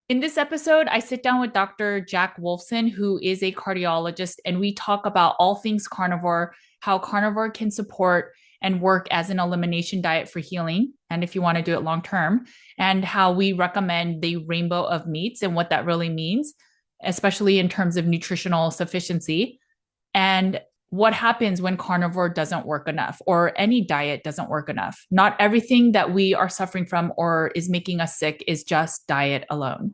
In this episode, I sit down with Dr. Jack Wolfson, who is a cardiologist, and we talk about all things carnivore, how carnivore can support and work as an elimination diet for healing, and if you want to do it long term, and how we recommend the rainbow of meats and what that really means, especially in terms of nutritional sufficiency, and what happens when carnivore doesn't work enough or any diet doesn't work enough. Not everything that we are suffering from or is making us sick is just diet alone.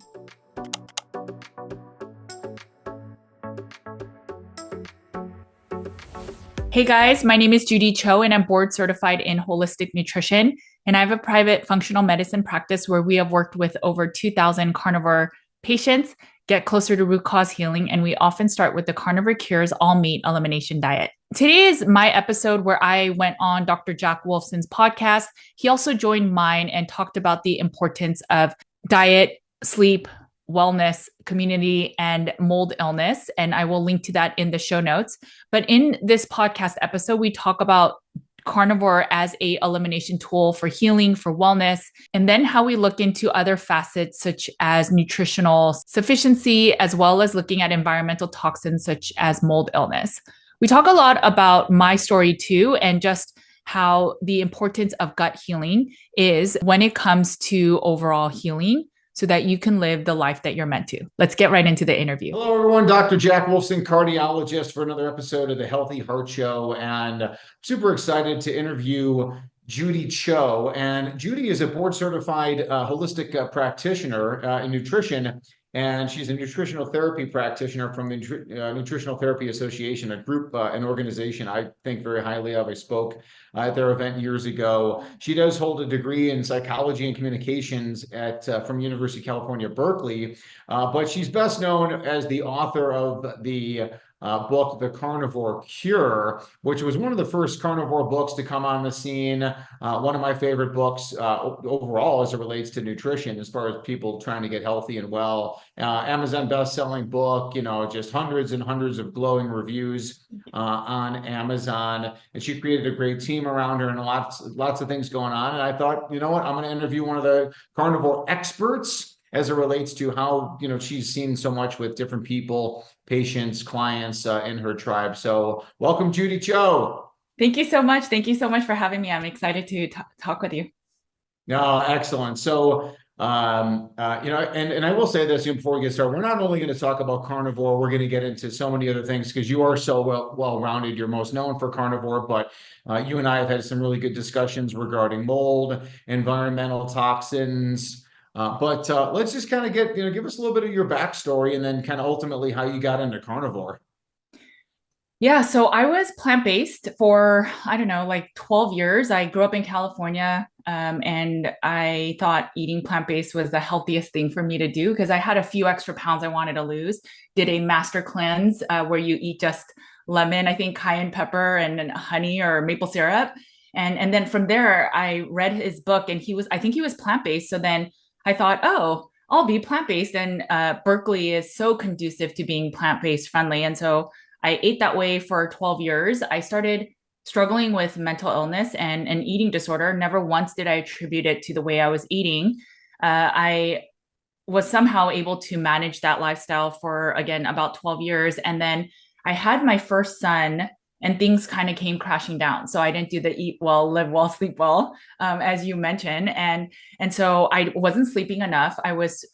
Hey guys, my name is Judy Cho and I'm board certified in holistic nutrition. And I have a private functional medicine practice where we have worked with over 2,000 carnivore patients, get closer to root cause healing. And we often start with the Carnivore Cures all meat elimination diet. Today is my episode where I went on Dr. Jack Wolfson's podcast. He also joined mine and talked about the importance of diet, sleep, wellness, community, and mold illness. And I will link to that in the show notes. But in this podcast episode, we talk about carnivore as a elimination tool for healing, for wellness, and then how we look into other facets such as nutritional sufficiency, as well as looking at environmental toxins such as mold illness. We talk a lot about my story too, and just how the importance of gut healing is when it comes to overall healing, so that you can live the life that you're meant to. Let's get right into the interview. Hello, everyone. Dr. Jack Wolfson, cardiologist, for another episode of the Healthy Heart Show. And super excited to interview Judy Cho. And Judy is a board certified holistic practitioner in nutrition. And she's a nutritional therapy practitioner from the Nutritional Therapy Association, a group, an organization I think very highly of. I spoke at their event years ago. She does hold a degree in psychology and communications from University of California, Berkeley, but she's best known as the author of the book, The Carnivore Cure, which was one of the first carnivore books to come on the scene. One of my favorite books overall as it relates to nutrition, as far as people trying to get healthy and well. Amazon best-selling book, just hundreds and hundreds of glowing reviews on Amazon. And she created a great team around her and lots of things going on. And I thought, you know what, I'm going to interview one of the carnivore experts as it relates to how, she's seen so much with different people, patients, clients in her tribe. So welcome, Judy Cho. Thank you so much. Thank you so much for having me. I'm excited to talk with you. No, excellent. So, and I will say this before we get started, we're not only going to talk about carnivore, we're going to get into so many other things because you are so well-rounded. You're most known for carnivore, but you and I have had some really good discussions regarding mold, environmental toxins. But let's just kind of give us a little bit of your backstory and then kind of ultimately how you got into carnivore. Yeah, so I was plant-based for, I don't know, like 12 years. I grew up in California, and I thought eating plant-based was the healthiest thing for me to do because I had a few extra pounds I wanted to lose. Did a master cleanse where you eat just lemon, I think cayenne pepper and honey or maple syrup. And then from there, I read his book and I think he was plant-based. So then I thought, oh, I'll be plant-based. And Berkeley is so conducive to being plant-based friendly. And so I ate that way for 12 years. I started struggling with mental illness and an eating disorder. Never once did I attribute it to the way I was eating. I was somehow able to manage that lifestyle for, again, about 12 years. And then I had my first son and things kind of came crashing down. So I didn't do the eat well, live well, sleep well, as you mentioned. And so I wasn't sleeping enough. I was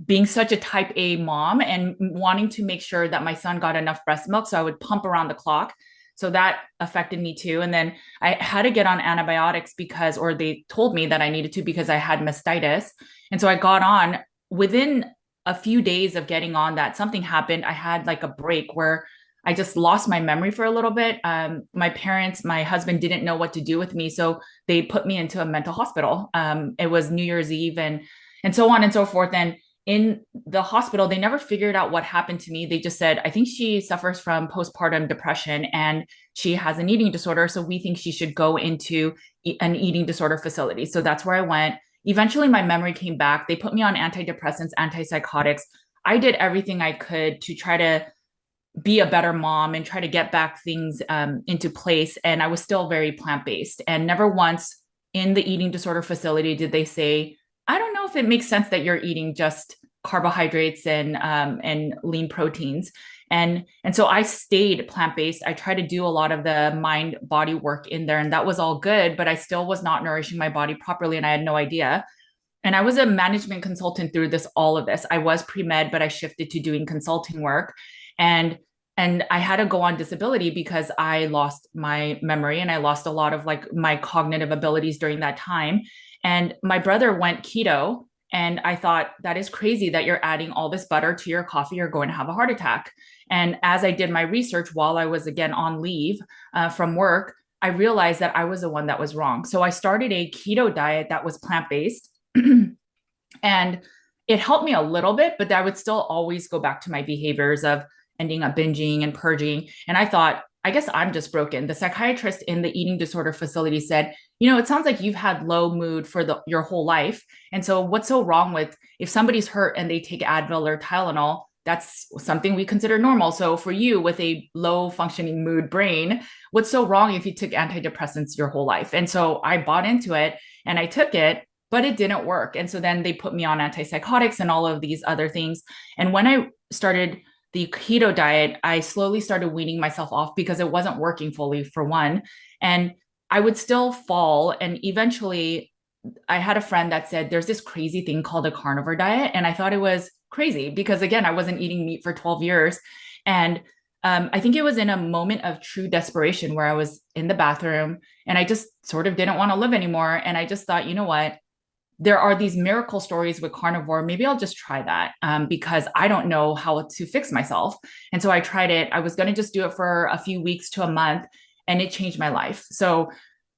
being such a type A mom and wanting to make sure that my son got enough breast milk. So I would pump around the clock. So that affected me too. And then I had to get on antibiotics or they told me that I needed to because I had mastitis. And so I got on. Within a few days of getting on that, something happened. I had like a break where I just lost my memory for a little bit. My husband didn't know what to do with me. So they put me into a mental hospital. It was New Year's Eve and so on and so forth. And in the hospital, they never figured out what happened to me. They just said, I think she suffers from postpartum depression and she has an eating disorder. So we think she should go into an eating disorder facility. So that's where I went. Eventually, my memory came back. They put me on antidepressants, antipsychotics. I did everything I could to try to be a better mom and try to get back things into place. And I was still very plant-based. And never once in the eating disorder facility did they say, I don't know if it makes sense that you're eating just carbohydrates and lean proteins. And so I stayed plant-based. I tried to do a lot of the mind body work in there, and that was all good, but I still was not nourishing my body properly, and I had no idea. And I was a management consultant through this, all of this. I was pre-med, but I shifted to doing consulting work. And I had to go on disability because I lost my memory and I lost a lot of like my cognitive abilities during that time. And my brother went keto. And I thought, that is crazy that you're adding all this butter to your coffee. You're going to have a heart attack. And as I did my research while I was again on leave from work, I realized that I was the one that was wrong. So I started a keto diet that was plant based. And it helped me a little bit, but I would still always go back to my behaviors of ending up binging and purging. And I thought, I guess I'm just broken. The psychiatrist in the eating disorder facility said, it sounds like you've had low mood for your whole life. And so what's so wrong with if somebody's hurt and they take Advil or Tylenol, that's something we consider normal. So for you with a low functioning mood brain, what's so wrong if you took antidepressants your whole life? And so I bought into it and I took it, but it didn't work. And so then they put me on antipsychotics and all of these other things. And when I started the keto diet, I slowly started weaning myself off because it wasn't working fully, for one. And I would still fall. And eventually, I had a friend that said, there's this crazy thing called a carnivore diet. And I thought it was crazy because, again, I wasn't eating meat for 12 years. And I think it was in a moment of true desperation where I was in the bathroom and I just sort of didn't want to live anymore. And I just thought, you know what? There are these miracle stories with carnivore. Maybe I'll just try that because I don't know how to fix myself. And so I tried it. I was going to just do it for a few weeks to a month, and it changed my life. So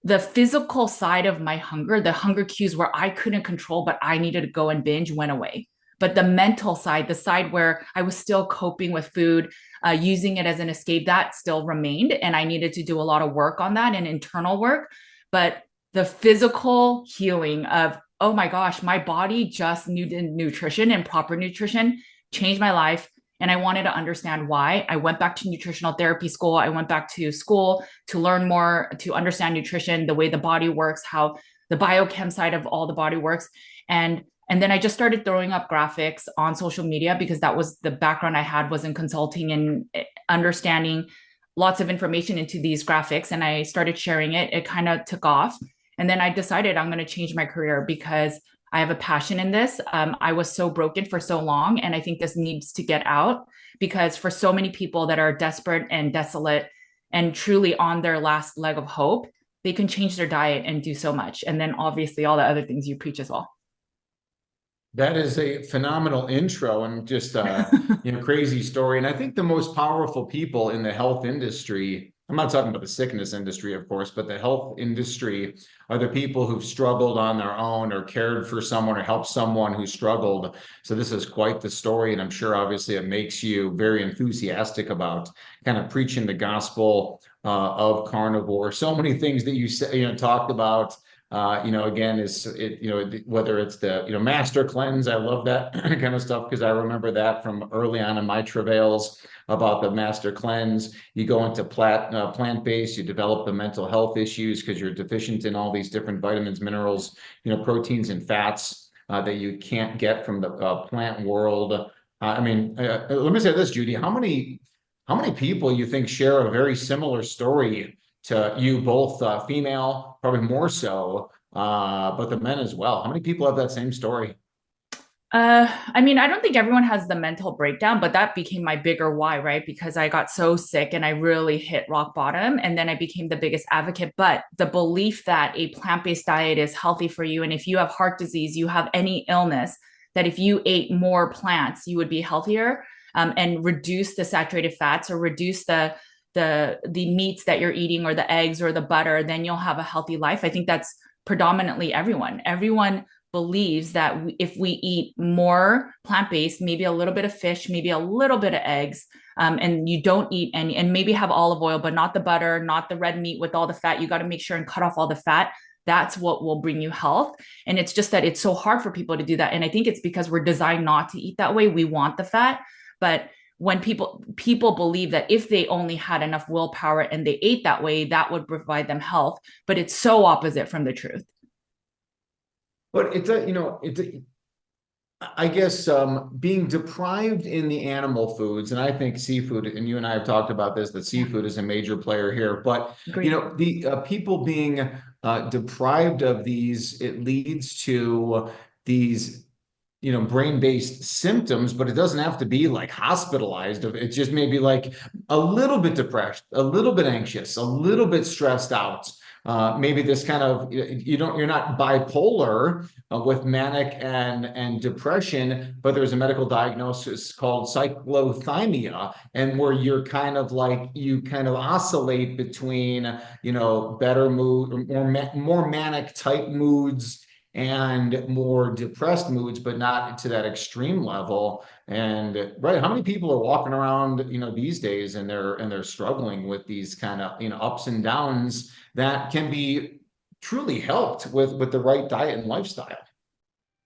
the physical side of my hunger, the hunger cues where I couldn't control, but I needed to go and binge, went away. But the mental side, the side where I was still coping with food, using it as an escape, that still remained. And I needed to do a lot of work on that and internal work. But the physical healing of, oh my gosh, my body just needed nutrition, and proper nutrition changed my life. And I wanted to understand why. I went back to nutritional therapy school. I went back to school to learn more, to understand nutrition, the way the body works, how the biochem side of all the body works. And then I just started throwing up graphics on social media because that was the background I had, was in consulting and understanding lots of information into these graphics. And I started sharing it. It kind of took off. And then I decided I'm going to change my career because I have a passion in this. I was so broken for so long. And I think this needs to get out because for so many people that are desperate and desolate and truly on their last leg of hope, they can change their diet and do so much. And then obviously all the other things you preach as well. That is a phenomenal intro and just crazy story. And I think the most powerful people in the health industry, I'm not talking about the sickness industry, of course, but the health industry are the people who've struggled on their own or cared for someone or helped someone who struggled. So this is quite the story. And I'm sure obviously it makes you very enthusiastic about kind of preaching the gospel of carnivore. So many things that you talked about. Again, whether it's the, master cleanse, I love that kind of stuff because I remember that from early on in my travails about the master cleanse. You go into plant-based, you develop the mental health issues because you're deficient in all these different vitamins, minerals, proteins and fats that you can't get from the plant world. Let me say this, Judy, how many people you think share a very similar story to you, both female, probably more so, but the men as well? How many people have that same story? I don't think everyone has the mental breakdown, but that became my bigger why, right? Because I got so sick and I really hit rock bottom, and then I became the biggest advocate. But the belief that a plant-based diet is healthy for you, and if you have heart disease, you have any illness, that if you ate more plants, you would be healthier, and reduce the saturated fats or reduce the meats that you're eating or the eggs or the butter, then you'll have a healthy life. I think that's predominantly everyone. Everyone believes that if we eat more plant-based, maybe a little bit of fish, maybe a little bit of eggs, and you don't eat any, and maybe have olive oil, but not the butter, not the red meat with all the fat. You got to make sure and cut off all the fat. That's what will bring you health. And it's just that it's so hard for people to do that. And I think it's because we're designed not to eat that way. We want the fat, but when people believe that if they only had enough willpower and they ate that way, that would provide them health. But it's so opposite from the truth. But I guess being deprived in the animal foods, and I think seafood, and you and I have talked about this, that Yeah, seafood is a major player here. But agreed. the people being deprived of these, it leads to these brain-based symptoms, but it doesn't have to be like hospitalized. It just may be like a little bit depressed, a little bit anxious, a little bit stressed out. Maybe this kind of you're not bipolar with manic and depression, but there's a medical diagnosis called cyclothymia, and where you're kind of like you kind of oscillate between better mood or more manic type moods and more depressed moods, but not to that extreme level. And right, how many people are walking around, these days, and they're struggling with these kind of, ups and downs that can be truly helped with the right diet and lifestyle.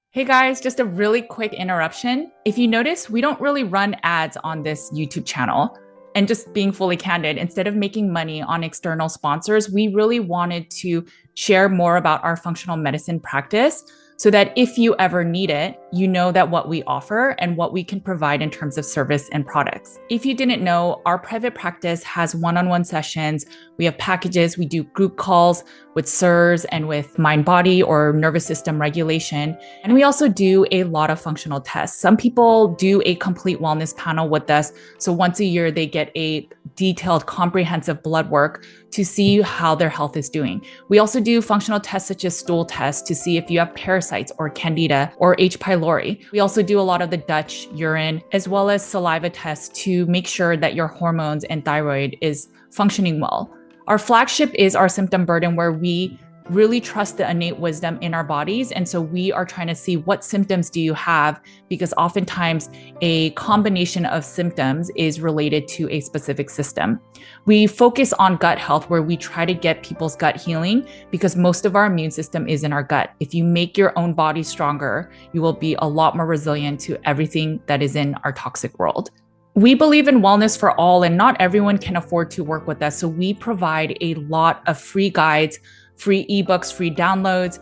Hey guys, just a really quick interruption. If you notice, we don't really run ads on this YouTube channel. And just being fully candid, instead of making money on external sponsors, we really wanted to share more about our functional medicine practice so that if you ever need it, you know that what we offer and what we can provide in terms of service and products. If you didn't know, our private practice has one-on-one sessions. We have packages. We do group calls with SIRS and with mind body or nervous system regulation. And we also do a lot of functional tests. Some people do a complete wellness panel with us. So once a year, they get a detailed, comprehensive blood work to see how their health is doing. We also do functional tests such as stool tests to see if you have parasites or candida or H. pylori. We also do a lot of the Dutch urine as well as saliva tests to make sure that your hormones and thyroid is functioning well. Our flagship is our symptom burden, where we really trust the innate wisdom in our bodies. And so we are trying to see what symptoms do you have, because oftentimes a combination of symptoms is related to a specific system. We focus on gut health, where we try to get people's gut healing, because most of our immune system is in our gut. If you make your own body stronger, you will be a lot more resilient to everything that is in our toxic world. We believe in wellness for all, and not everyone can afford to work with us. So we provide a lot of free guides, free ebooks, free downloads,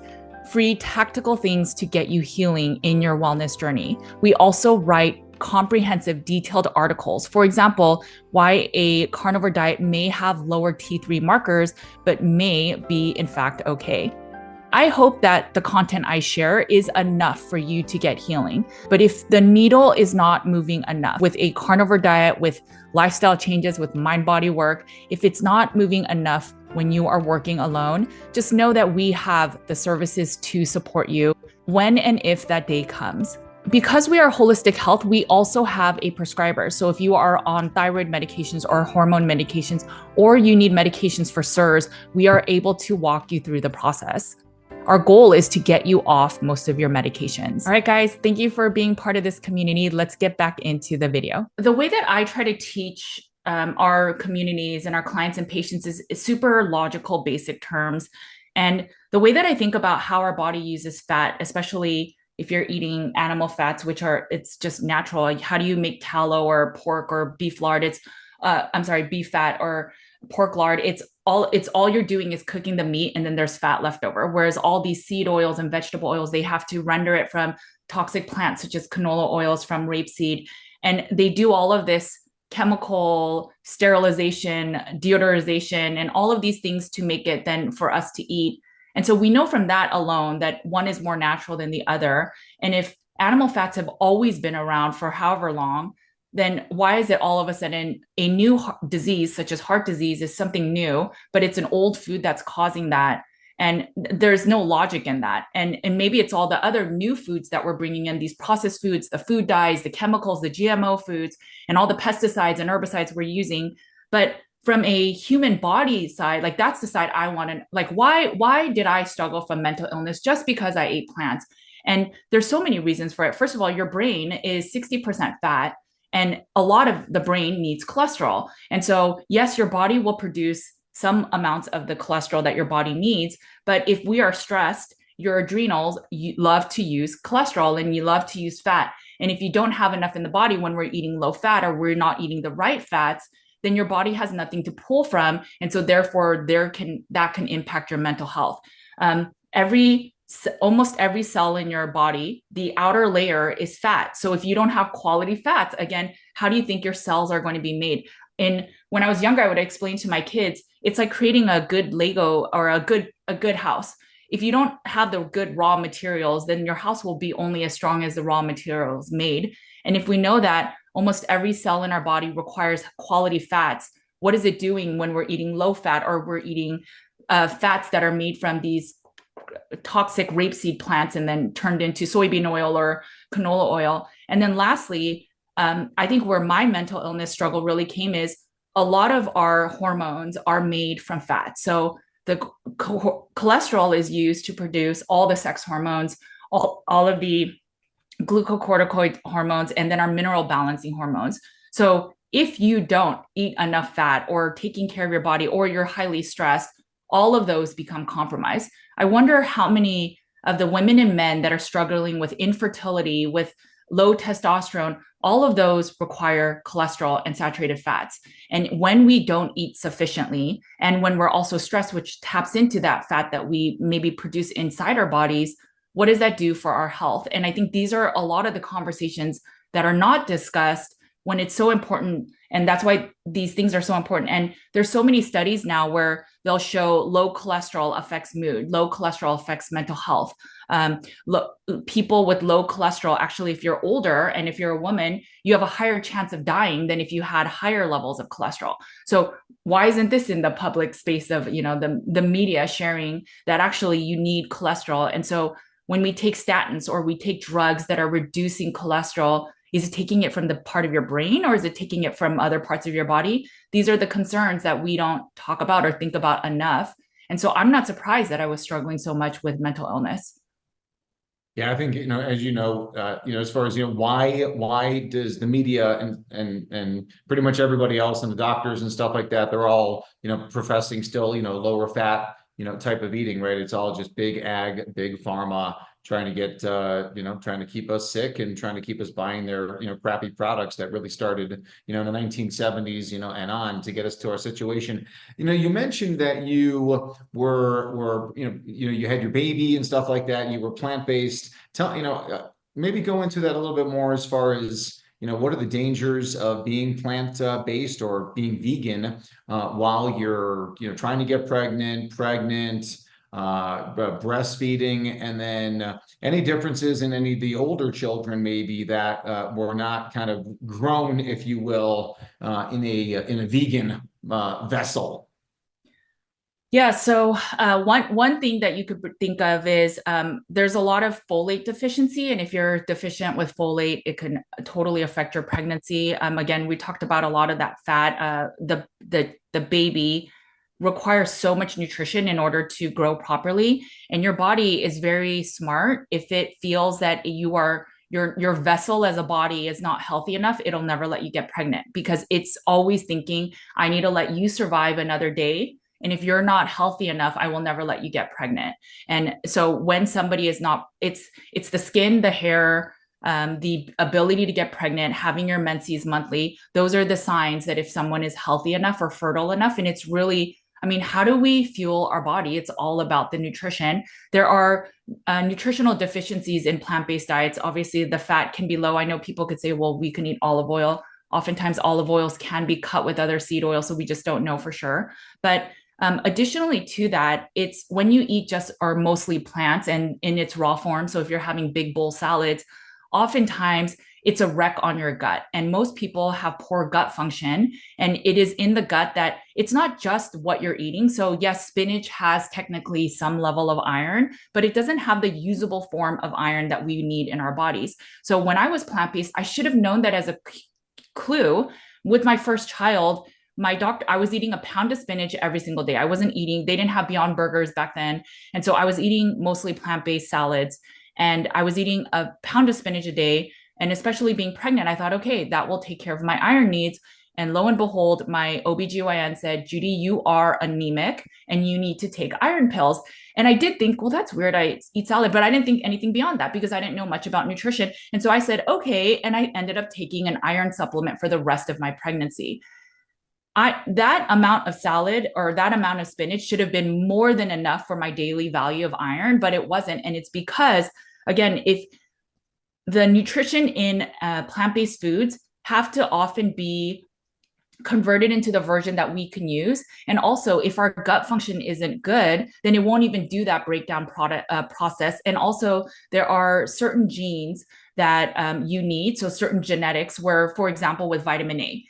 free tactical things to get you healing in your wellness journey. We also write comprehensive, detailed articles. For example, why a carnivore diet may have lower T3 markers, but may be in fact okay. I hope that the content I share is enough for you to get healing. But if the needle is not moving enough with a carnivore diet, with lifestyle changes, with mind body work, if it's not moving enough when you are working alone, just know that we have the services to support you when and if that day comes. Because we are holistic health, we also have a prescriber. So if you are on thyroid medications or hormone medications, or you need medications for SIRS, we are able to walk you through the process. Our goal is to get you off most of your medications. All right, guys, thank you for being part of this community. Let's get back into the video. The way that I try to teach our communities and our clients and patients is super logical, basic terms. And the way that I think about how our body uses fat, especially if you're eating animal fats, it's just natural. Like, how do you make tallow or pork or beef lard? Beef fat or pork lard. It's all you're doing is cooking the meat, and then there's fat left over. Whereas all these seed oils and vegetable oils, they have to render it from toxic plants such as canola oils from rapeseed. And they do all of this chemical sterilization, deodorization, and all of these things to make it then for us to eat. And so we know from that alone that one is more natural than the other. And if animal fats have always been around for however long, then why is it all of a sudden a new disease such as heart disease is something new, but it's an old food that's causing that? And there's no logic in that. And maybe it's all the other new foods that we're bringing in, these processed foods, the food dyes, the chemicals, the GMO foods, and all the pesticides and herbicides we're using. But from a human body side, like that's the side I want to, like, why did I struggle from mental illness just because I ate plants? And there's so many reasons for it. First of all, your brain is 60% fat, and a lot of the brain needs cholesterol. And so, yes, your body will produce some amounts of the cholesterol that your body needs. But if we are stressed, your adrenals love to use cholesterol and you love to use fat. And if you don't have enough in the body when we're eating low fat, or we're not eating the right fats, then your body has nothing to pull from. And so therefore that can impact your mental health. Every almost every cell in your body, the outer layer is fat. So if you don't have quality fats, again, how do you think your cells are going to be made? And when I was younger, I would explain to my kids, it's like creating a good Lego or a good house. If you don't have the good raw materials, then your house will be only as strong as the raw materials made. And if we know that almost every cell in our body requires quality fats, what is it doing when we're eating low fat or we're eating fats that are made from these toxic rapeseed plants and then turned into soybean oil or canola oil? And then lastly, I think where my mental illness struggle really came is a lot of our hormones are made from fat. So the cholesterol is used to produce all the sex hormones, all of the glucocorticoid hormones, and then our mineral balancing hormones. So if you don't eat enough fat or taking care of your body or you're highly stressed, all of those become compromised. I wonder how many of the women and men that are struggling with infertility, with low testosterone, all of those require cholesterol and saturated fats. And when we don't eat sufficiently, and when we're also stressed, which taps into that fat that we maybe produce inside our bodies, what does that do for our health? And I think these are a lot of the conversations that are not discussed when it's so important. And that's why these things are so important. And there's so many studies now where they'll show low cholesterol affects mood, low cholesterol affects mental health. People with low cholesterol, actually, if you're older and if you're a woman, you have a higher chance of dying than if you had higher levels of cholesterol. So why isn't this in the public space of, the media sharing that actually you need cholesterol? And so when we take statins or we take drugs that are reducing cholesterol, is it taking it from the part of your brain or is it taking it from other parts of your body? These are the concerns that we don't talk about or think about enough. And so I'm not surprised that I was struggling so much with mental illness. Yeah, I think, as as far as, why does the media and pretty much everybody else and the doctors and stuff like that, they're all, professing still, lower fat, type of eating, right? It's all just big ag, big pharma trying to get, trying to keep us sick and trying to keep us buying their, crappy products that really started, in the 1970s, and on to get us to our situation. You mentioned that you were, you had your baby and stuff like that. And you were plant-based. Maybe go into that a little bit more as far as, what are the dangers of being plant-based or being vegan while you're, trying to get pregnant, breastfeeding, and then any differences in any of the older children maybe that were not kind of grown, if you will, in a vegan vessel. Yeah, so one thing that you could think of is there's a lot of folate deficiency, and if you're deficient with folate, it can totally affect your pregnancy. Again, we talked about a lot of that fat. The baby requires so much nutrition in order to grow properly, and your body is very smart. If it feels that your vessel as a body is not healthy enough, it'll never let you get pregnant because it's always thinking, I need to let you survive another day. And if you're not healthy enough, I will never let you get pregnant. And so when somebody is not, it's the skin, the hair, the ability to get pregnant, having your menses monthly. Those are the signs that if someone is healthy enough or fertile enough. And it's really, how do we fuel our body? It's all about the nutrition. There are nutritional deficiencies in plant-based diets. Obviously, the fat can be low. I know people could say, well, we can eat olive oil. Oftentimes, olive oils can be cut with other seed oil, so we just don't know for sure. But additionally to that, it's when you eat just or mostly plants and in its raw form. So if you're having big bowl salads, oftentimes it's a wreck on your gut. And most people have poor gut function. And it is in the gut that it's not just what you're eating. So yes, spinach has technically some level of iron, but it doesn't have the usable form of iron that we need in our bodies. So when I was plant-based, I should have known that as a clue. With my first child, I was eating a pound of spinach every single day. They didn't have Beyond Burgers back then. And so I was eating mostly plant-based salads and I was eating a pound of spinach a day. And especially being pregnant, I thought, okay, that will take care of my iron needs. And lo and behold, my OBGYN said, Judy, you are anemic and you need to take iron pills. And I did think, well, that's weird. I eat salad, but I didn't think anything beyond that because I didn't know much about nutrition. And so I said, okay. And I ended up taking an iron supplement for the rest of my pregnancy. That amount of salad or that amount of spinach should have been more than enough for my daily value of iron, but it wasn't. And it's because, again, if the nutrition in plant-based foods have to often be converted into the version that we can use. And also, if our gut function isn't good, then it won't even do that breakdown process. And also, there are certain genes that you need. So certain genetics where, for example, with vitamin A,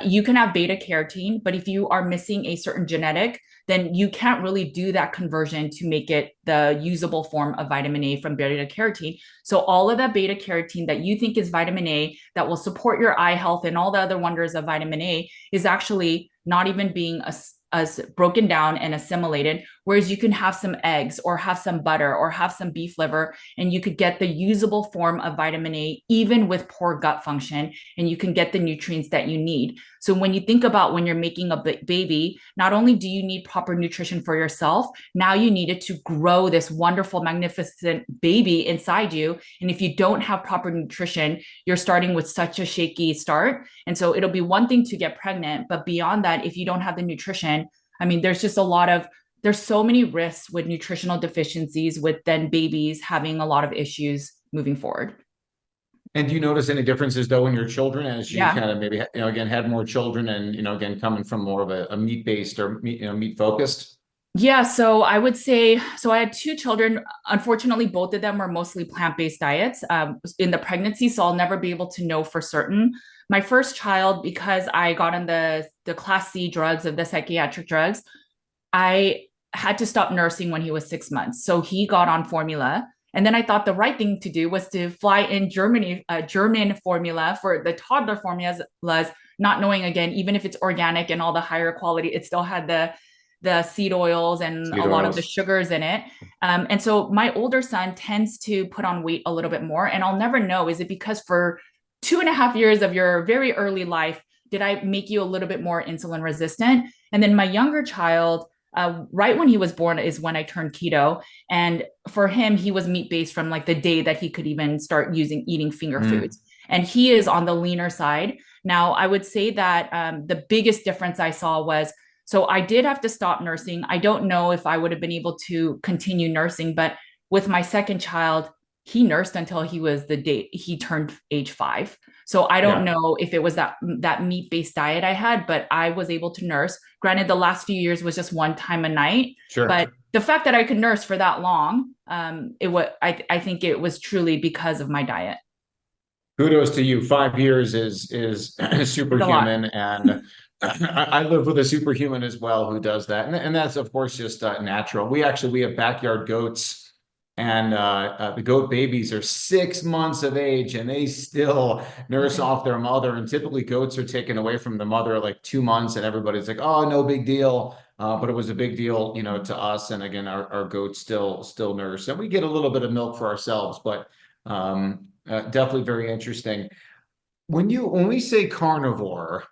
you can have beta carotene, but if you are missing a certain genetic, then you can't really do that conversion to make it the usable form of vitamin A from beta carotene. So all of that beta carotene that you think is vitamin A that will support your eye health and all the other wonders of vitamin A is actually not even being as broken down and assimilated. Whereas you can have some eggs or have some butter or have some beef liver, and you could get the usable form of vitamin A even with poor gut function, and you can get the nutrients that you need. So when you think about when you're making a baby, not only do you need proper nutrition for yourself, now you need it to grow this wonderful, magnificent baby inside you. And if you don't have proper nutrition, you're starting with such a shaky start. And so it'll be one thing to get pregnant, but beyond that, if you don't have the nutrition, I mean, there's so many risks with nutritional deficiencies with then babies having a lot of issues moving forward. And do you notice any differences though in your children as you Yeah. kind of maybe, again, had more children and, again, coming from more of a meat-based or meat focused? Yeah, so I would say, so I had two children. Unfortunately, both of them were mostly plant-based diets in the pregnancy, so I'll never be able to know for certain. My first child, because I got on the class C drugs of the psychiatric drugs, I had to stop nursing when he was 6 months. So he got on formula. And then I thought the right thing to do was to fly in German formula for the toddler formulas, not knowing, again, even if it's organic and all the higher quality, it still had the seed oils and Seed a lot of the oils. sugars in it. And so my older son tends to put on weight a little bit more. And I'll never know, is it because for 2.5 years of your very early life, did I make you a little bit more insulin resistant? And then my younger child, right when he was born is when I turned keto. And for him, he was meat based from like the day that he could even start eating finger foods. And he is on the leaner side. Now, I would say that the biggest difference I saw was, so I did have to stop nursing. I don't know if I would have been able to continue nursing, but with my second child, he nursed until he turned age 5. So I don't Yeah, know if it was that meat-based diet I had, but I was able to nurse. Granted, the last few years was just one time a night, sure. but the fact that I could nurse for that long, I think it was truly because of my diet. Kudos to you. 5 years is It's a lot. superhuman, and I live with a superhuman as well who does that, and that's of course just natural. We have backyard goats, and the goat babies are 6 months of age, and they still nurse Okay. off their mother. And typically, goats are taken away from the mother at like 2 months, and everybody's like, "Oh, no big deal." But it was a big deal, to us. And again, our goats still nurse, and we get a little bit of milk for ourselves, but. Definitely very interesting. When we say carnivore,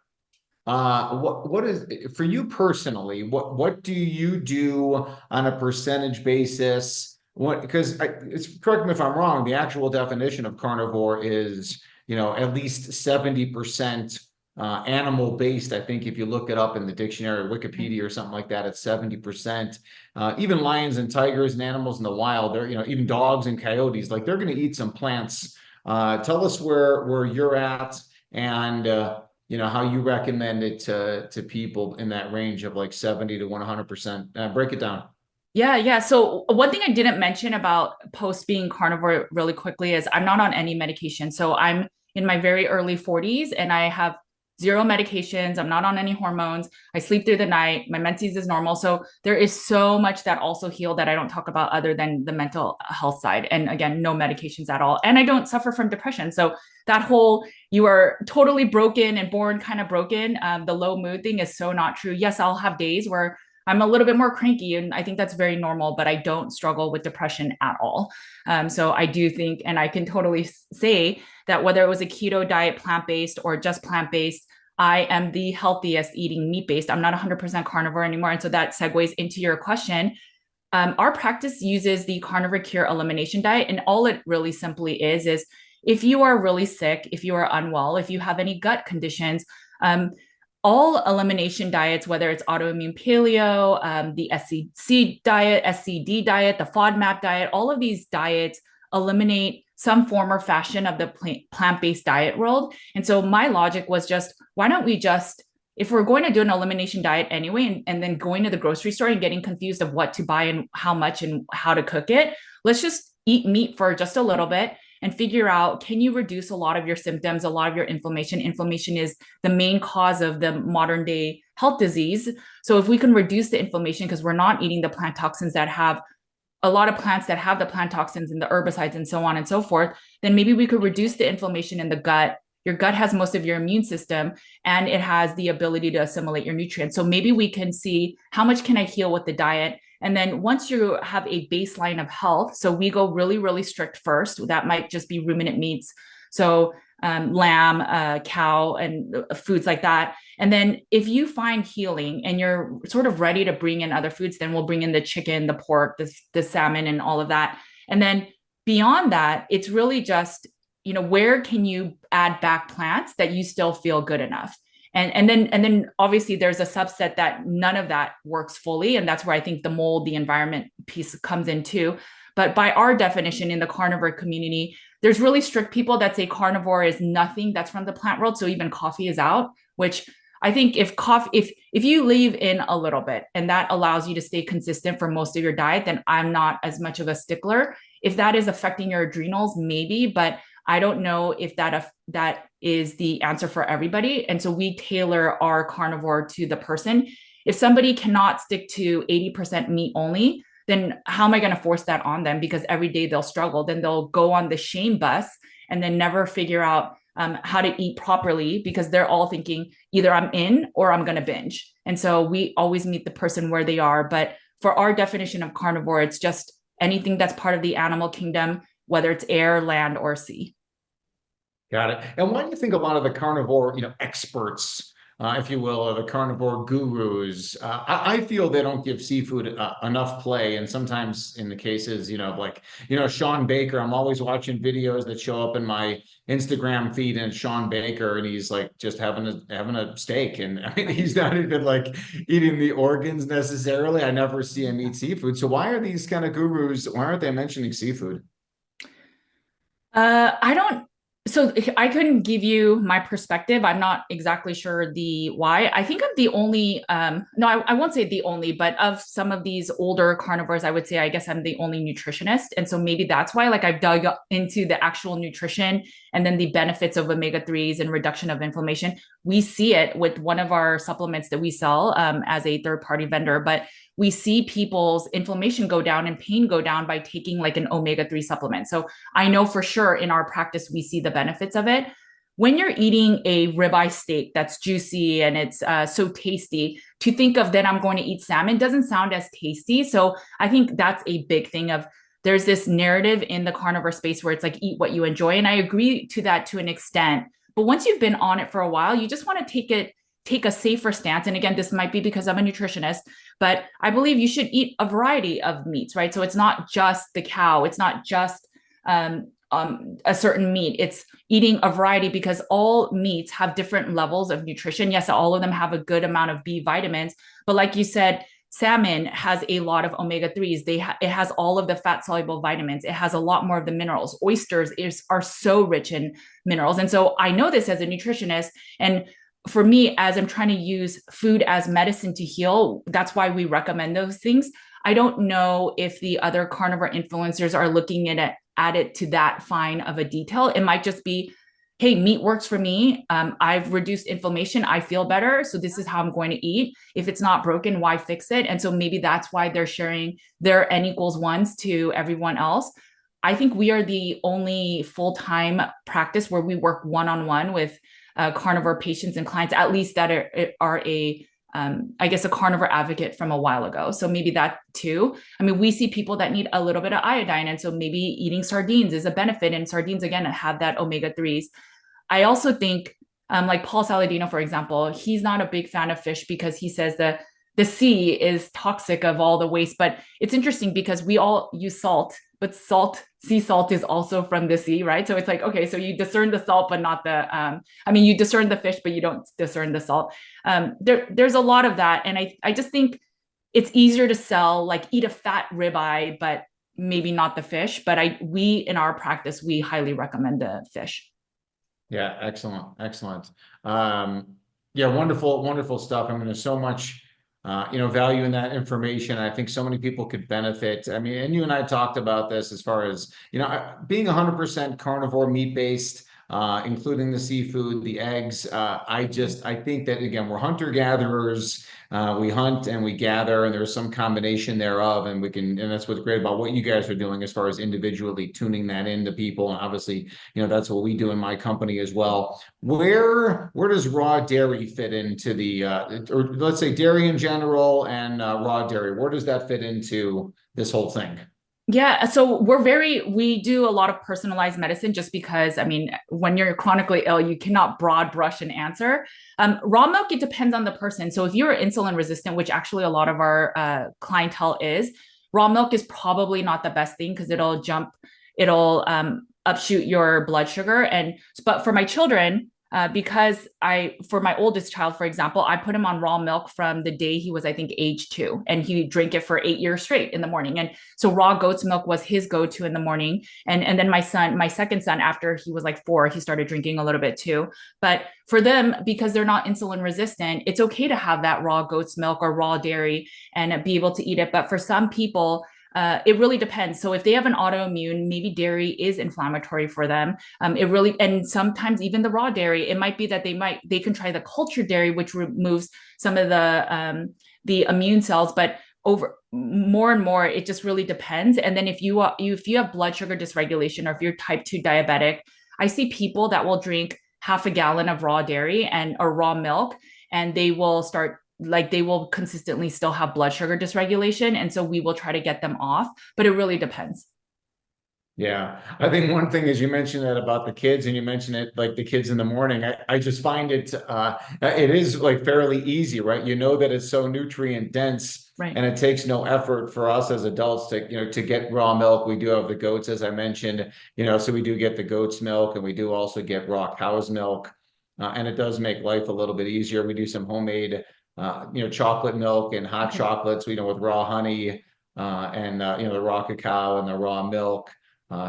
what is for you personally? What do you do on a percentage basis? What because it's correct me if I'm wrong. The actual definition of carnivore is at least 70% animal based. I think if you look it up in the dictionary, Wikipedia or something like that, it's 70%. Even lions and tigers and animals in the wild, they're even dogs and coyotes, like they're going to eat some plants. Tell us where you're at and how you recommend it to people in that range of like 70 to 100%. Break it down. Yeah, yeah. So one thing I didn't mention about post being carnivore really quickly is I'm not on any medication. So I'm in my very early 40s and I have zero medications. I'm not on any hormones. I sleep through the night. My menses is normal. So there is so much that also heal that I don't talk about other than the mental health side. And again, no medications at all. And I don't suffer from depression. So that whole you are totally broken and born kind of broken, the low mood thing is so not true. Yes, I'll have days where I'm a little bit more cranky, and I think that's very normal, but I don't struggle with depression at all. So I do think, and I can totally say that whether it was a keto diet, plant based, or just plant based, I am the healthiest eating meat based. I'm not 100% carnivore anymore. And so that segues into your question. Our practice uses the carnivore cure elimination diet. And all it really simply is if you are really sick, if you are unwell, if you have any gut conditions, all elimination diets, whether it's autoimmune paleo, the SCC diet, SCD diet, the FODMAP diet, all of these diets eliminate some form or fashion of the plant-based diet world. And so my logic was just, why don't we just, if we're going to do an elimination diet anyway, and then going to the grocery store and getting confused of what to buy and how much and how to cook it, let's just eat meat for just a little bit and figure out, can you reduce a lot of your symptoms, a lot of your inflammation? Inflammation is the main cause of the modern day health disease. So if we can reduce the inflammation, because we're not eating the plant toxins that have a lot of plants that have the plant toxins and the herbicides and so on and so forth, then maybe we could reduce the inflammation in the gut. Your gut has most of your immune system, and it has the ability to assimilate your nutrients. So maybe we can see, how much can I heal with the diet? And then once you have a baseline of health, so we go really, really strict first. That might just be ruminant meats. So lamb, cow, and foods like that. And then if you find healing and you're sort of ready to bring in other foods, then we'll bring in the chicken, the pork, the salmon, and all of that. And then beyond that, it's really just, where can you add back plants that you still feel good enough? And then obviously there's a subset that none of that works fully. And that's where I think the mold, the environment piece comes in too. But by our definition in the carnivore community, there's really strict people that say carnivore is nothing that's from the plant world. So even coffee is out, which I think if you leave in a little bit and that allows you to stay consistent for most of your diet, then I'm not as much of a stickler. If that is affecting your adrenals, maybe, but I don't know if that is the answer for everybody. And so we tailor our carnivore to the person. If somebody cannot stick to 80% meat only, then how am I going to force that on them? Because every day they'll struggle. Then they'll go on the shame bus and then never figure out how to eat properly, because they're all thinking either I'm in or I'm going to binge. And so we always meet the person where they are. But for our definition of carnivore, it's just anything that's part of the animal kingdom, whether it's air, land, or sea. Got it. And why do you think a lot of the carnivore, experts, if you will, or the carnivore gurus, I feel they don't give seafood enough play. And sometimes in the cases, Sean Baker, I'm always watching videos that show up in my Instagram feed, and Sean Baker, and he's like just having a steak. And I mean, he's not even like eating the organs necessarily. I never see him eat seafood. So why are these kind of gurus, why aren't they mentioning seafood? I don't. So I couldn't give you my perspective. I'm not exactly sure the why. I think I'm the only, no, I won't say the only, but of some of these older carnivores, I would say, I guess I'm the only nutritionist. And so maybe that's why, like, I've dug into the actual nutrition and then the benefits of omega-3s and reduction of inflammation. We see it with one of our supplements that we sell as a third-party vendor, but we see people's inflammation go down and pain go down by taking like an omega-3 supplement. So I know for sure in our practice, we see the benefits of it. When you're eating a ribeye steak that's juicy and it's so tasty, to think of then I'm going to eat salmon doesn't sound as tasty. So I think that's a big thing of, there's this narrative in the carnivore space where it's like, eat what you enjoy. And I agree to that to an extent. But once you've been on it for a while, you just want to take a safer stance. And again, this might be because I'm a nutritionist, but I believe you should eat a variety of meats, right? So it's not just the cow. It's not just a certain meat. It's eating a variety, because all meats have different levels of nutrition. Yes, all of them have a good amount of B vitamins, but like you said, salmon has a lot of omega-3s. It has all of the fat soluble vitamins. It has a lot more of the minerals. Oysters are so rich in minerals. And so I know this as a nutritionist, and for me, as I'm trying to use food as medicine to heal, that's why we recommend those things. I don't know if the other carnivore influencers are looking at it to that fine of a detail. It might just be, hey, meat works for me. I've reduced inflammation. I feel better. So this is how I'm going to eat. If it's not broken, why fix it? And so maybe that's why they're sharing their N=1s to everyone else. I think we are the only full-time practice where we work one-on-one with carnivore patients and clients, at least that are I guess, a carnivore advocate from a while ago. So maybe that too. I mean, we see people that need a little bit of iodine. And so maybe eating sardines is a benefit. And sardines, again, have that omega-3s. I also think like Paul Saladino, for example, he's not a big fan of fish because he says that the sea is toxic of all the waste. But it's interesting because we all use salt, but sea salt is also from the sea, right? So it's like, okay, so you discern the salt, but not the, I mean, you discern the fish, but you don't discern the salt. There's a lot of that. And I just think it's easier to sell, like eat a fat ribeye, but maybe not the fish. But we, in our practice, we highly recommend the fish. Yeah, excellent, excellent. Yeah, wonderful, wonderful stuff. I mean, there's so much, value in that information. I think so many people could benefit. I mean, and you and I talked about this as far as, being 100% carnivore, meat-based, including the seafood, the eggs. I think that again, we're hunter-gatherers. We hunt and we gather, and there's some combination thereof, and that's what's great about what you guys are doing as far as individually tuning that into people. And obviously, that's what we do in my company as well. Where does raw dairy fit into or let's say dairy in general and raw dairy? Where does that fit into this whole thing? Yeah, so we do a lot of personalized medicine just because, I mean, when you're chronically ill, you cannot broad brush an answer. Raw milk, it depends on the person. So if you're insulin resistant, which actually a lot of our clientele is, raw milk is probably not the best thing because it'll upshoot your blood sugar. But for my children, because for my oldest child, for example, I put him on raw milk from the day he was, I think, age 2, and he drank it for 8 years straight in the morning. And so raw goat's milk was his go-to in the morning. And then my second son, after he was like 4, he started drinking a little bit too. But for them, because they're not insulin resistant, it's okay to have that raw goat's milk or raw dairy and be able to eat it. But for some people, it really depends. So if they have an autoimmune, maybe dairy is inflammatory for them. And sometimes even the raw dairy, it might be that they can try the cultured dairy, which removes some of the immune cells, but over more and more, it just really depends. And then if you have blood sugar dysregulation, or if you're type 2 diabetic, I see people that will drink half a gallon of raw dairy or raw milk, and they will consistently still have blood sugar dysregulation. And so we will try to get them off, but it really depends. Yeah, I think one thing is you mentioned that about the kids, and you mentioned it like the kids in the morning. I just find it is like fairly easy, right? You know that it's so nutrient dense, Right. and it takes no effort for us as adults to get raw milk. We do have the goats, as I mentioned, so we do get the goat's milk, and we do also get raw cow's milk, and it does make life a little bit easier. We do some homemade, chocolate milk and hot chocolates, with raw honey, and the raw cacao and the raw milk.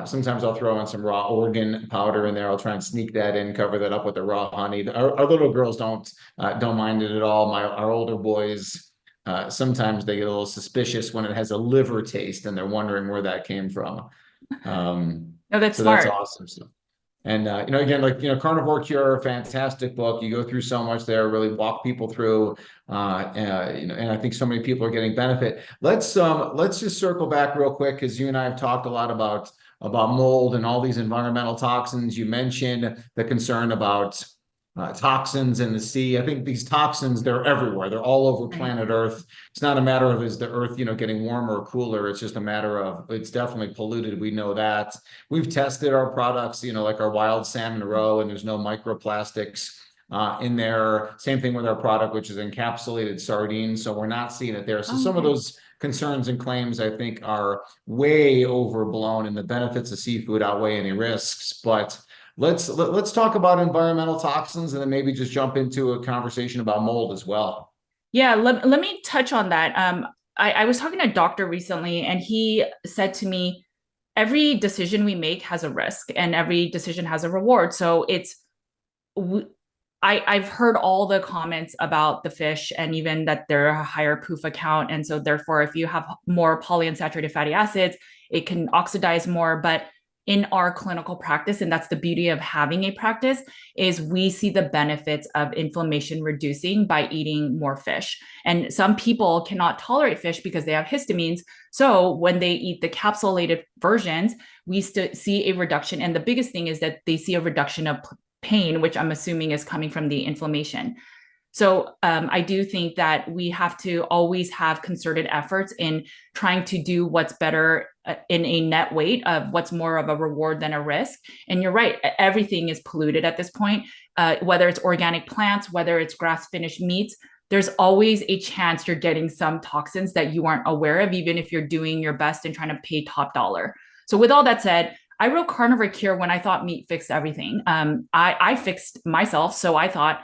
Sometimes I'll throw in some raw organ powder in there. I'll try and sneak that in, cover that up with the raw honey. Our little girls don't mind it at all. Our older boys, sometimes they get a little suspicious when it has a liver taste, and they're wondering where that came from. No, that's So that's smart. awesome stuff. And again, like Carnivore Cure, fantastic book. You go through so much there, really walk people through, and I think so many people are getting benefit. Let's just circle back real quick, because you and I have talked a lot about mold and all these environmental toxins. You mentioned the concern about toxins in the sea. I think these toxins, they're everywhere. They're all over Right. planet Earth. It's not a matter of is the Earth, getting warmer or cooler. It's just a matter of it's definitely polluted. We know that. We've tested our products, like our wild salmon roe, and there's no microplastics in there. Same thing with our product, which is encapsulated sardines. So we're not seeing it there. So Oh, some of okay. those concerns and claims, I think, are way overblown, and the benefits of seafood outweigh any risks. But let's talk about environmental toxins, and then maybe just jump into a conversation about mold as well. Yeah, let me touch on that. I was talking to a doctor recently, and he said to me, every decision we make has a risk, and every decision has a reward. So I've heard all the comments about the fish, and even that they're a higher proof account. And so therefore, if you have more polyunsaturated fatty acids, it can oxidize more. But in our clinical practice, and that's the beauty of having a practice, is we see the benefits of inflammation reducing by eating more fish. And some people cannot tolerate fish because they have histamines. So when they eat the capsulated versions, we see a reduction. And the biggest thing is that they see a reduction of pain, which I'm assuming is coming from the inflammation. So I do think that we have to always have concerted efforts in trying to do what's better in a net weight of what's more of a reward than a risk. And you're right, everything is polluted at this point, whether it's organic plants, whether it's grass finished meats. there's always a chance you're getting some toxins that you aren't aware of, even if you're doing your best and trying to pay top dollar. So with all that said, I wrote Carnivore Cure when I thought meat fixed everything. I fixed myself. So I thought,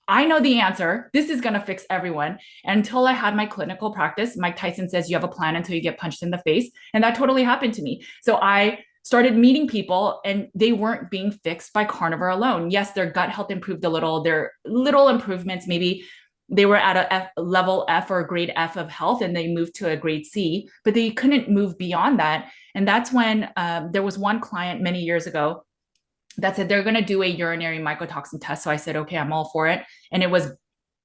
I know the answer. This is going to fix everyone. And until I had my clinical practice, Mike Tyson says you have a plan until you get punched in the face. And that totally happened to me. So I started meeting people and they weren't being fixed by carnivore alone. Yes, their gut health improved a little, their little improvements, maybe they were at a level F or a grade F of health and they moved to a grade C, but they couldn't move beyond that. And that's when there was one client many years ago that said they're going to do a urinary mycotoxin test. So I said, okay, I'm all for it. And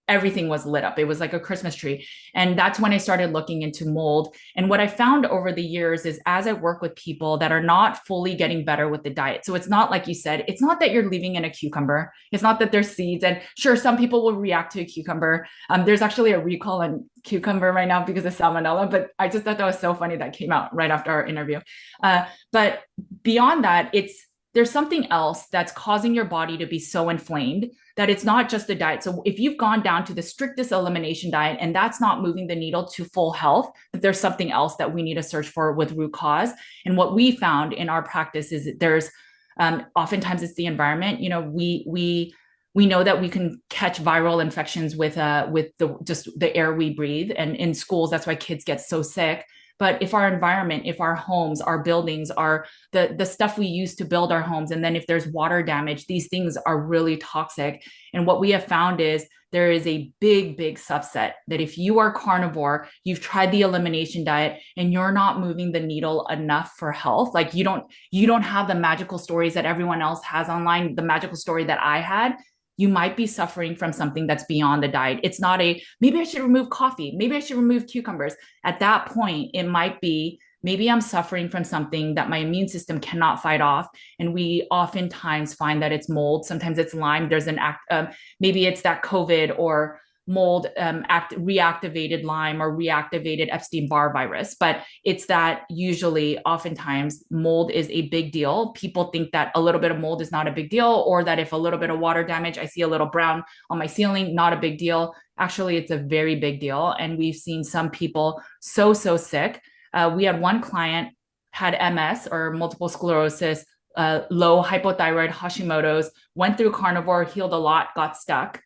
everything was lit up. It was like a Christmas tree. And that's when I started looking into mold. And what I found over the years is as I work with people that are not fully getting better with the diet. So it's not like you said, it's not that you're leaving in a cucumber. It's not that there's seeds. And sure, some people will react to a cucumber. There's actually a recall on cucumber right now because of salmonella, but I just thought that was so funny that came out right after our interview. But beyond that, there's something else that's causing your body to be so inflamed that it's not just the diet. So if you've gone down to the strictest elimination diet and that's not moving the needle to full health, that there's something else that we need to search for with root cause. And what we found in our practice is that there's oftentimes it's the environment. We know that we can catch viral infections with the air we breathe, and in schools that's why kids get so sick. But if our environment, if our homes, our buildings, are the stuff we use to build our homes, and then if there's water damage, these things are really toxic. And what we have found is there is a big, big subset that if you are carnivore, you've tried the elimination diet and you're not moving the needle enough for health. Like you don't have the magical stories that everyone else has online, the magical story that I had. You might be suffering from something that's beyond the diet. It's not maybe I should remove coffee. Maybe I should remove cucumbers. At that point, it might be, maybe I'm suffering from something that my immune system cannot fight off. And we oftentimes find that it's mold. Sometimes it's Lyme. There's maybe it's that COVID or mold reactivated Lyme or reactivated Epstein-Barr virus. But it's that usually oftentimes mold is a big deal. People think that a little bit of mold is not a big deal, or that if a little bit of water damage, I see a little brown on my ceiling, not a big deal. Actually, it's a very big deal. And we've seen some people so sick. We had one client had MS or multiple sclerosis, low hypothyroid, Hashimoto's, went through carnivore, healed a lot, got stuck.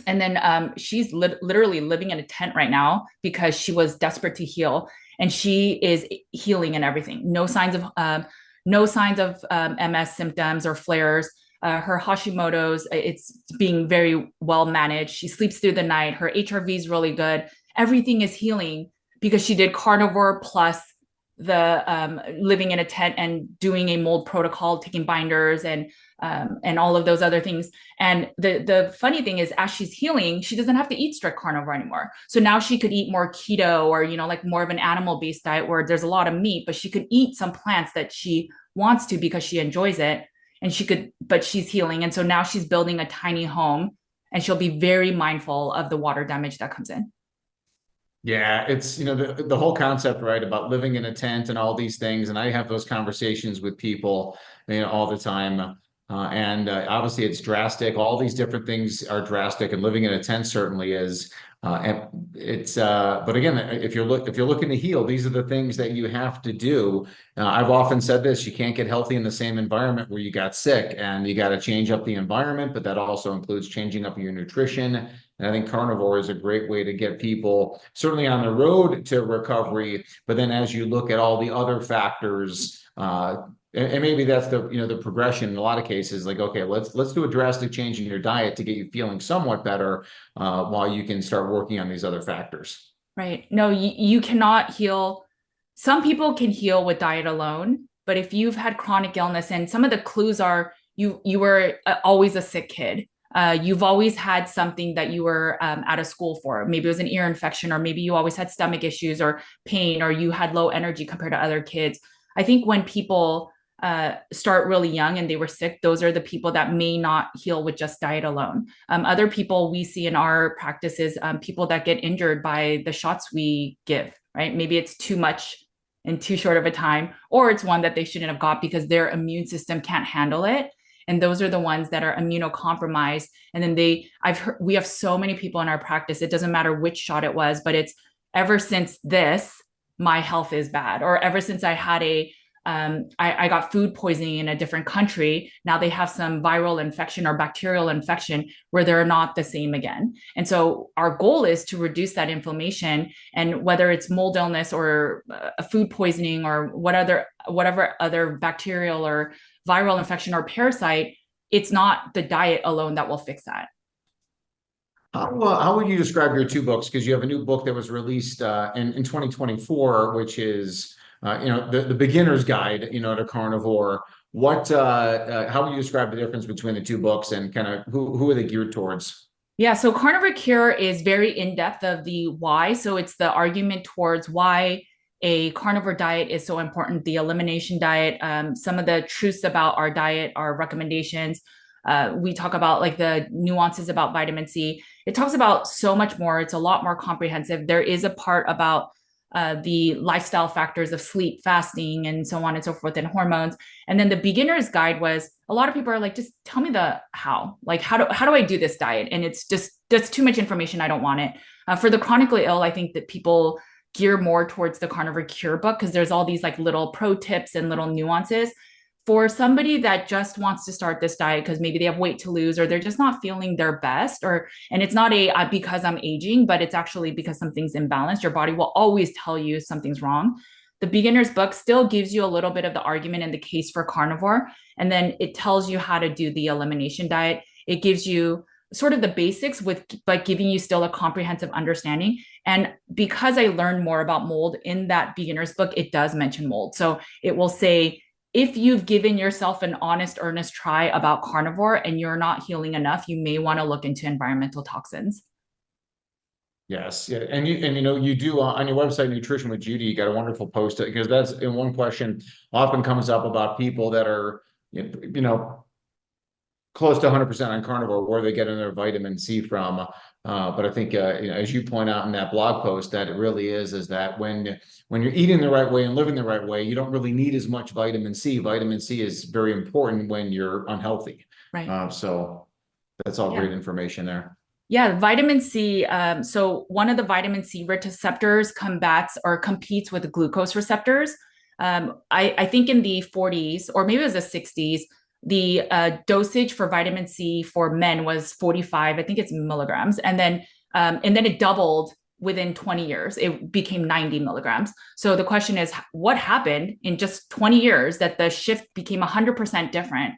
And then she's literally living in a tent right now because she was desperate to heal, and she is healing and everything. No signs of MS symptoms or flares. Her Hashimoto's, it's being very well managed. She sleeps through the night. Her HRV is really good. Everything is healing because she did carnivore plus the living in a tent and doing a mold protocol, taking binders and all of those other things. And the funny thing is, as she's healing, she doesn't have to eat strict carnivore anymore. So now she could eat more keto or, like more of an animal-based diet where there's a lot of meat, but she could eat some plants that she wants to because she enjoys it. And but she's healing. And so now she's building a tiny home, and she'll be very mindful of the water damage that comes in. Yeah, it's, the whole concept, right, about living in a tent and all these things. And I have those conversations with people, all the time. And obviously it's drastic. All these different things are drastic, and living in a tent certainly is. And but again, if you're looking to heal, these are the things that you have to do. I've often said this: you can't get healthy in the same environment where you got sick, and you got to change up the environment. But that also includes changing up your nutrition. And I think carnivore is a great way to get people certainly on the road to recovery. But then as you look at all the other factors, and maybe that's the progression in a lot of cases, like, okay, let's do a drastic change in your diet to get you feeling somewhat better, while you can start working on these other factors. Right. No, you cannot heal. Some people can heal with diet alone, but if you've had chronic illness, and some of the clues are you were always a sick kid. You've always had something that you were out of school for. Maybe it was an ear infection, or maybe you always had stomach issues or pain, or you had low energy compared to other kids. I think when people start really young and they were sick, those are the people that may not heal with just diet alone. Other people we see in our practices, people that get injured by the shots we give, right? Maybe it's too much in too short of a time, or it's one that they shouldn't have got because their immune system can't handle it. And those are the ones that are immunocompromised. And then we have so many people in our practice, it doesn't matter which shot it was, but it's ever since this, my health is bad. Or ever since I had I got food poisoning in a different country. Now they have some viral infection or bacterial infection where they're not the same again. And so our goal is to reduce that inflammation. And whether it's mold illness or a food poisoning or whatever other bacterial or viral infection or parasite, it's not the diet alone that will fix that. How would you describe your two books? Because you have a new book that was released in 2024, which is the beginner's guide, to carnivore. How would you describe the difference between the two books and kind of who are they geared towards? Yeah, so Carnivore Cure is very in-depth of the why. So it's the argument towards why a carnivore diet is so important, the elimination diet, some of the truths about our diet, our recommendations. We talk about like the nuances about vitamin C. It talks about so much more. It's a lot more comprehensive. There is a part about the lifestyle factors of sleep, fasting, and so on and so forth, and hormones. And then the beginner's guide was, a lot of people are like, just tell me the how. Like, how do I do this diet? And it's just, that's too much information. I don't want it. For the chronically ill, I think that people gear more towards the Carnivore Cure book because there's all these like little pro tips and little nuances. For somebody that just wants to start this diet because maybe they have weight to lose or they're just not feeling their best, and it's not because I'm aging, but it's actually because something's imbalanced. Your body will always tell you something's wrong. The beginner's book still gives you a little bit of the argument and the case for carnivore, and then it tells you how to do the elimination diet. It gives you sort of the basics but giving you still a comprehensive understanding. And because I learned more about mold in that beginner's book, it does mention mold. So it will say, if you've given yourself an honest, earnest try about carnivore and you're not healing enough, you may want to look into environmental toxins. Yes, yeah, and you do on your website, Nutrition with Judy, you got a wonderful post because that's in one question often comes up about people that are close to 100% on carnivore, where they getting their vitamin C from. But I think, as you point out in that blog post, that it really is that when you're eating the right way and living the right way, you don't really need as much vitamin C. Vitamin C is very important when you're unhealthy. Right. So that's all great information there. Yeah, vitamin C. So one of the vitamin C receptors competes with the glucose receptors. I think in the 40s, or maybe it was the 60s, the dosage for vitamin C for men was 45, I think it's milligrams. And then it doubled within 20 years. It became 90 milligrams. So the question is, what happened in just 20 years that the shift became 100% different?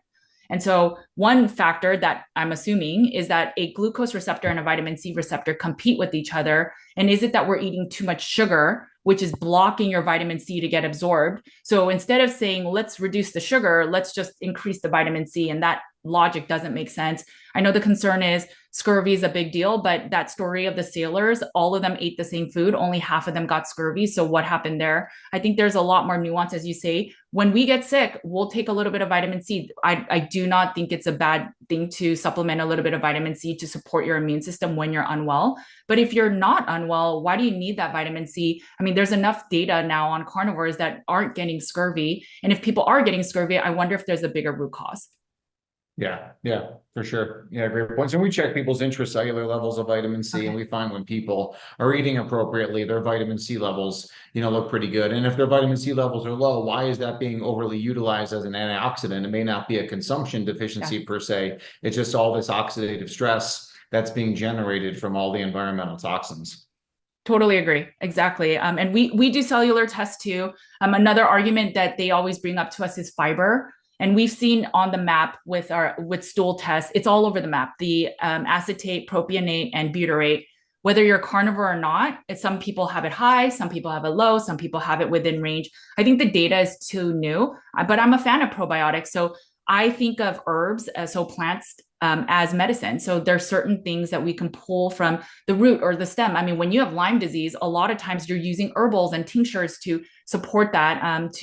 And so one factor that I'm assuming is that a glucose receptor and a vitamin C receptor compete with each other. And is it that we're eating too much sugar, which is blocking your vitamin C to get absorbed? So instead of saying, let's reduce the sugar, let's just increase the vitamin C. And that logic doesn't make sense. I know the concern is scurvy is a big deal, but that story of the sailors, all of them ate the same food, only half of them got scurvy. So what happened there? I think there's a lot more nuance, as you say. When we get sick, we'll take a little bit of vitamin C. I do not think it's a bad thing to supplement a little bit of vitamin C to support your immune system when you're unwell. But if you're not unwell, why do you need that vitamin C? I mean, there's enough data now on carnivores that aren't getting scurvy. And if people are getting scurvy, I wonder if there's a bigger root cause. Yeah, for sure. Yeah, great points. And we check people's intracellular levels of vitamin C, and we find when people are eating appropriately, their vitamin C levels, look pretty good. And if their vitamin C levels are low, why is that being overly utilized as an antioxidant? It may not be a consumption deficiency per se. It's just all this oxidative stress that's being generated from all the environmental toxins. Totally agree. Exactly. And we do cellular tests too. Another argument that they always bring up to us is fiber. And we've seen on the map with stool tests, it's all over the map, the acetate, propionate, and butyrate, whether you're carnivore or not. Some people have it high, some people have it low, some people have it within range. I think the data is too new, but I'm a fan of probiotics. So I think of herbs, so plants, as medicine. So there's certain things that we can pull from the root or the stem. I mean, when you have Lyme disease, a lot of times you're using herbals and tinctures to support that,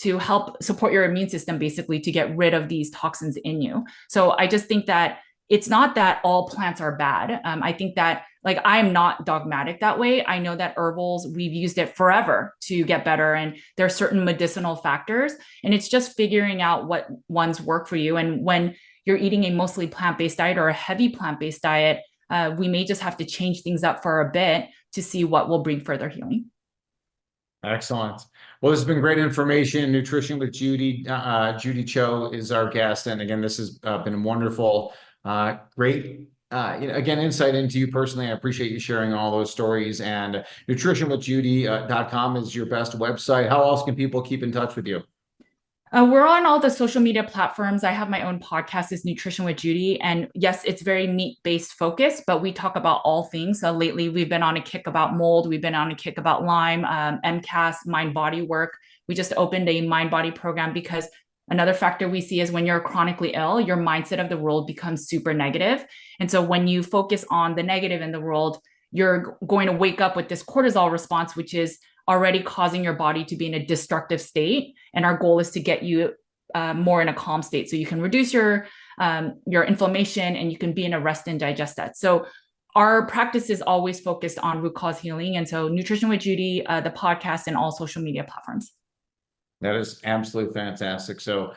to help support your immune system, basically, to get rid of these toxins in you. So I just think that it's not that all plants are bad. I think that like I'm not dogmatic that way. I know that herbals, we've used it forever to get better, and there are certain medicinal factors, and it's just figuring out what ones work for you. And when you're eating a mostly plant-based diet or a heavy plant-based diet, we may just have to change things up for a bit to see what will bring further healing. Excellent. Well, this has been great information. Nutrition with Judy. Judy Cho is our guest. And again, this has been wonderful. Great, again, insight into you personally. I appreciate you sharing all those stories. And nutritionwithjudy.com is your best website. How else can people keep in touch with you? We're on all the social media platforms. I have my own podcast, is Nutrition with Judy. And yes, it's very meat-based focus, but we talk about all things. So lately, we've been on a kick about mold. We've been on a kick about Lyme, MCAS, mind-body work. We just opened a mind-body program because another factor we see is when you're chronically ill, your mindset of the world becomes super negative. And so when you focus on the negative in the world, you're going to wake up with this cortisol response, which is already causing your body to be in a destructive state. And our goal is to get you more in a calm state so you can reduce your inflammation and you can be in a rest and digest state. So our practice is always focused on root cause healing. And so Nutrition with Judy, the podcast, and all social media platforms. That is absolutely fantastic. So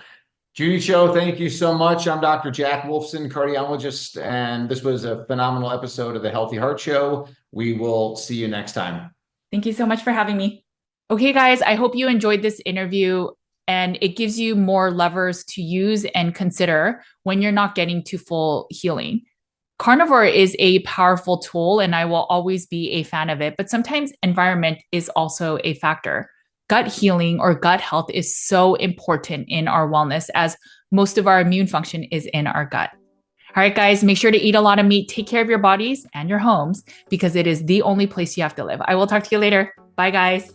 Judy Cho, thank you so much. I'm Dr. Jack Wolfson, cardiologist, and this was a phenomenal episode of the Healthy Heart Show. We will see you next time. Thank you so much for having me. Okay, guys, I hope you enjoyed this interview and it gives you more levers to use and consider when you're not getting to full healing. Carnivore is a powerful tool and I will always be a fan of it, but sometimes environment is also a factor. Gut healing or gut health is so important in our wellness as most of our immune function is in our gut. All right, guys, make sure to eat a lot of meat. Take care of your bodies and your homes because it is the only place you have to live. I will talk to you later. Bye, guys.